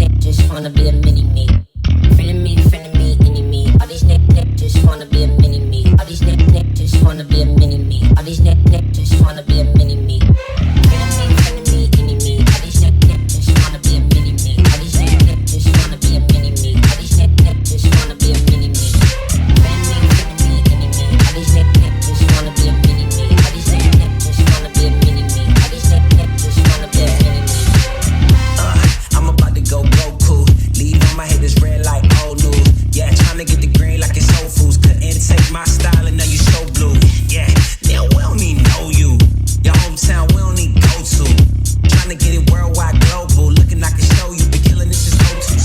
niggas just wanna be a mini me. Friend of me, enemy. All these niggas just wanna be a mini me. All these niggas just wanna be a mini me. All these niggas just wanna be a mini me. Friend of me, enemy. All these niggas just wanna be a mini me. All these niggas just wanna be a mini me. All these niggas just wanna be a mini me. Friend of me, enemy. All these niggas just wanna be a mini me. All these niggas just wanna be a mini me. All these niggas just wanna be a mini me. I'm about to go Goku. Leave on my head is red like old news. Yeah, tryna get the green like it's Whole Foods. Couldn't take my style and now you so blue. Yeah, now we don't need know you. Your hometown we don't need go to. Tryna get it worldwide global. Looking I can show you. Been killing this is go-to.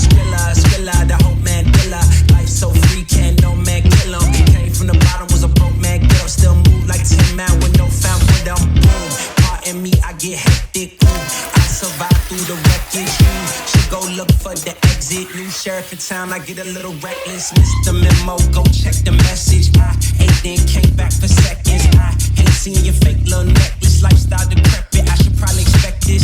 Skrilla, the whole man killer. Life so free, can't no man kill 'em. Came from the bottom, was a broke man, get up. Still move like 10 man with no found with 'em. Boom, pardon me, I get hectic. I survive through the wreckage. Should go look for the exit. New sheriff in town, I get a little reckless. Missed the memo, go check the message. I ate then came back for seconds. I hate seeing your fake little necklace. Lifestyle decrepit, I should probably expect this.